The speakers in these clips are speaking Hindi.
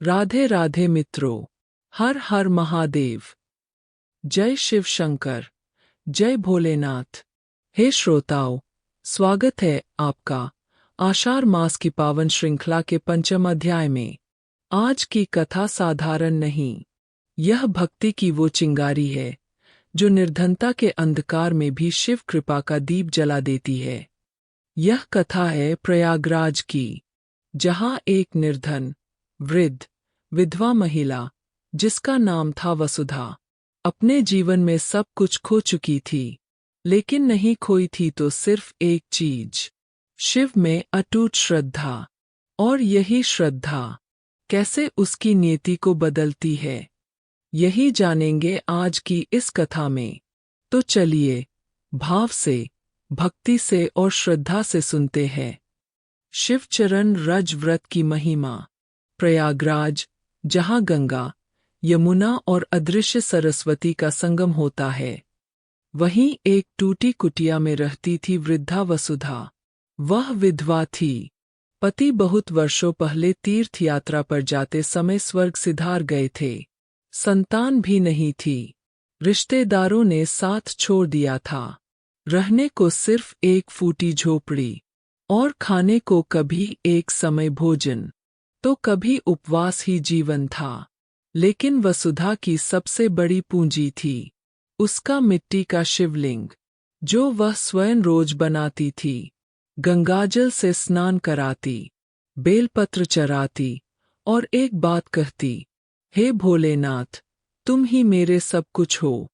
राधे राधे मित्रों, हर हर महादेव। जय शिव शंकर, जय भोलेनाथ। हे श्रोताओं, स्वागत है आपका आषाढ़ मास की पावन श्रृंखला के पंचम अध्याय में। आज की कथा साधारण नहीं, यह भक्ति की वो चिंगारी है जो निर्धनता के अंधकार में भी शिव कृपा का दीप जला देती है। यह कथा है प्रयागराज की, जहां एक निर्धन वृद्ध विधवा महिला, जिसका नाम था वसुधा, अपने जीवन में सब कुछ खो चुकी थी, लेकिन नहीं खोई थी तो सिर्फ एक चीज, शिव में अटूट श्रद्धा। और यही श्रद्धा कैसे उसकी नियति को बदलती है, यही जानेंगे आज की इस कथा में। तो चलिए भाव से, भक्ति से और श्रद्धा से सुनते हैं शिवचरण रज व्रत की महिमा। प्रयागराज, जहाँ गंगा, यमुना और अदृश्य सरस्वती का संगम होता है, वहीं एक टूटी कुटिया में रहती थी वृद्धा वसुधा। वह विधवा थी। पति बहुत वर्षों पहले तीर्थ यात्रा पर जाते समय स्वर्ग सिधार गए थे। संतान भी नहीं थी। रिश्तेदारों ने साथ छोड़ दिया था। रहने को सिर्फ एक फूटी झोपड़ी और खाने को कभी एक समय भोजन, तो कभी उपवास ही जीवन था। लेकिन वसुधा की सबसे बड़ी पूंजी थी उसका मिट्टी का शिवलिंग, जो वह स्वयं रोज बनाती थी। गंगाजल से स्नान कराती, बेलपत्र चढ़ाती और एक बात कहती, हे भोलेनाथ, तुम ही मेरे सब कुछ हो।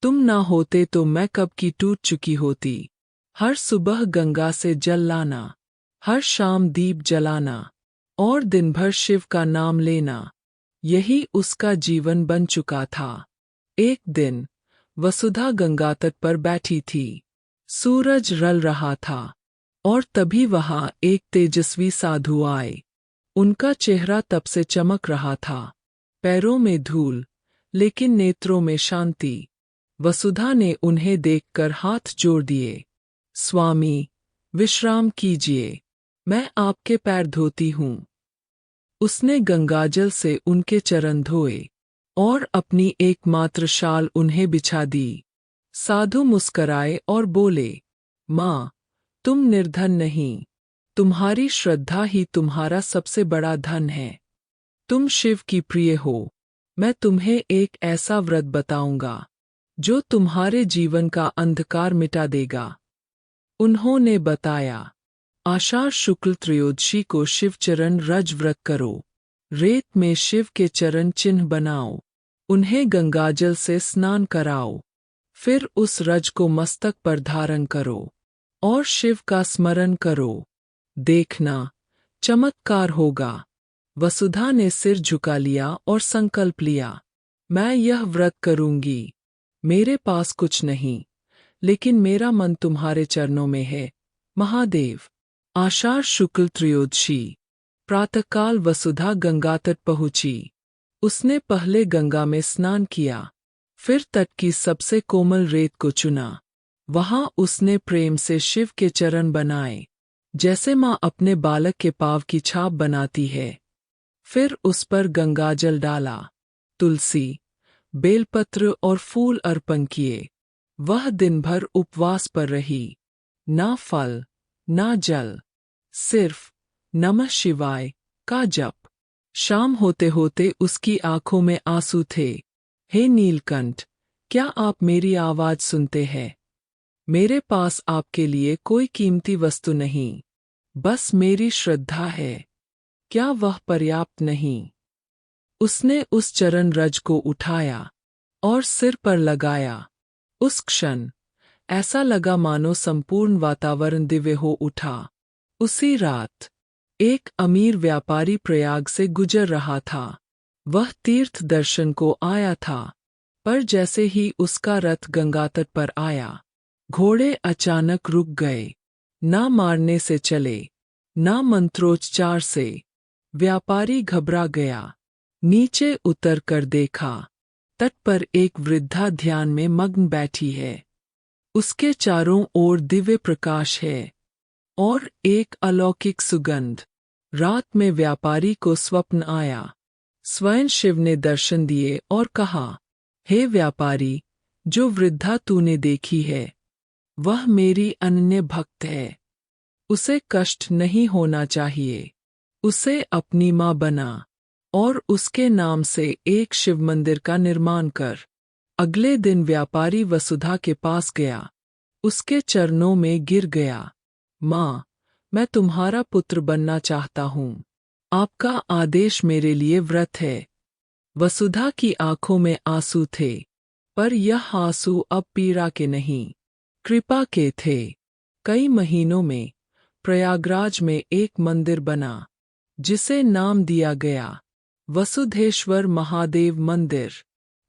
तुम ना होते तो मैं कब की टूट चुकी होती। हर सुबह गंगा से जल लाना, हर शाम दीप जलाना और दिन भर शिव का नाम लेना, यही उसका जीवन बन चुका था। एक दिन वसुधा गंगा तट पर बैठी थी। सूरज ढल रहा था और तभी वहां एक तेजस्वी साधु आए। उनका चेहरा तप से चमक रहा था, पैरों में धूल लेकिन नेत्रों में शांति। वसुधा ने उन्हें देखकर हाथ जोड़ दिए। स्वामी, विश्राम कीजिए, मैं आपके पैर धोती हूँ। उसने गंगाजल से उनके चरण धोए और अपनी एकमात्र शाल उन्हें बिछा दी। साधु मुस्कराए और बोले, माँ, तुम निर्धन नहीं, तुम्हारी श्रद्धा ही तुम्हारा सबसे बड़ा धन है। तुम शिव की प्रिय हो। मैं तुम्हें एक ऐसा व्रत बताऊंगा जो तुम्हारे जीवन का अंधकार मिटा देगा। उन्होंने बताया, आषाढ़ शुक्ल त्रयोदशी को शिवचरण रज व्रत करो। रेत में शिव के चरण चिन्ह बनाओ, उन्हें गंगाजल से स्नान कराओ, फिर उस रज को मस्तक पर धारण करो और शिव का स्मरण करो। देखना, चमत्कार होगा। वसुधा ने सिर झुका लिया और संकल्प लिया, मैं यह व्रत करूंगी। मेरे पास कुछ नहीं, लेकिन मेरा मन तुम्हारे चरणों में है, महादेव। आषाढ़ शुक्ल त्रयोदशी प्रातःकाल वसुधा गंगा तट पहुंची। उसने पहले गंगा में स्नान किया, फिर तट की सबसे कोमल रेत को चुना। वहां उसने प्रेम से शिव के चरण बनाए, जैसे माँ अपने बालक के पाँव की छाप बनाती है। फिर उस पर गंगाजल डाला, तुलसी, बेलपत्र और फूल अर्पण किए। वह दिन भर उपवास पर रही, ना फल ना जल, सिर्फ नमः शिवाय का जप। शाम होते होते उसकी आंखों में आंसू थे। हे नीलकंठ, क्या आप मेरी आवाज सुनते हैं? मेरे पास आपके लिए कोई कीमती वस्तु नहीं, बस मेरी श्रद्धा है। क्या वह पर्याप्त नहीं? उसने उस चरण रज को उठाया और सिर पर लगाया। उस क्षण ऐसा लगा मानो संपूर्ण वातावरण दिव्य हो उठा। उसी रात एक अमीर व्यापारी प्रयाग से गुजर रहा था। वह तीर्थ दर्शन को आया था, पर जैसे ही उसका रथ गंगा तट पर आया, घोड़े अचानक रुक गए। ना मारने से चले, ना मंत्रोच्चार से। व्यापारी घबरा गया। नीचे उतर कर देखा, तट पर एक वृद्धा ध्यान में मग्न बैठी है। उसके चारों ओर दिव्य प्रकाश है और एक अलौकिक सुगंध। रात में व्यापारी को स्वप्न आया। स्वयं शिव ने दर्शन दिए और कहा, हे व्यापारी, जो वृद्धा तूने देखी है वह मेरी अनन्य भक्त है। उसे कष्ट नहीं होना चाहिए। उसे अपनी माँ बना और उसके नाम से एक शिव मंदिर का निर्माण कर। अगले दिन व्यापारी वसुधा के पास गया, उसके चरणों में गिर गया। माँ, मैं तुम्हारा पुत्र बनना चाहता हूँ। आपका आदेश मेरे लिए व्रत है। वसुधा की आंखों में आंसू थे, पर यह आंसू अब पीड़ा के नहीं, कृपा के थे। कई महीनों में प्रयागराज में एक मंदिर बना, जिसे नाम दिया गया वसुधेश्वर महादेव मंदिर।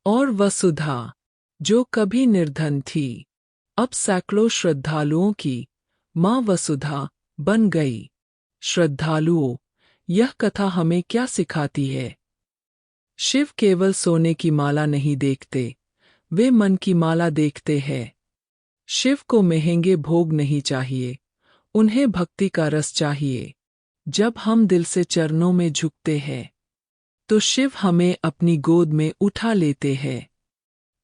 और वसुधा, जो कभी निर्धन थी, अब सैकड़ों श्रद्धालुओं की माँ वसुधा बन गई। श्रद्धालुओं, यह कथा हमें क्या सिखाती है? शिव केवल सोने की माला नहीं देखते, वे मन की माला देखते हैं। शिव को महंगे भोग नहीं चाहिए, उन्हें भक्ति का रस चाहिए। जब हम दिल से चरणों में झुकते हैं, तो शिव हमें अपनी गोद में उठा लेते हैं।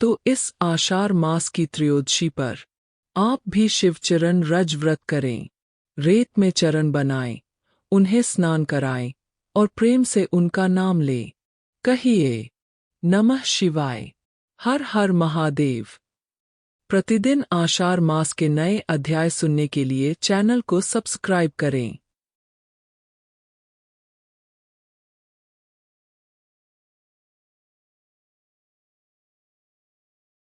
तो इस आषाढ़ मास की त्रयोदशी पर आप भी शिवचरण रज व्रत करें। रेत में चरण बनाएं, उन्हें स्नान कराएं और प्रेम से उनका नाम लें। कहिए, नमः शिवाय, हर हर महादेव। प्रतिदिन आषाढ़ मास के नए अध्याय सुनने के लिए चैनल को सब्सक्राइब करें।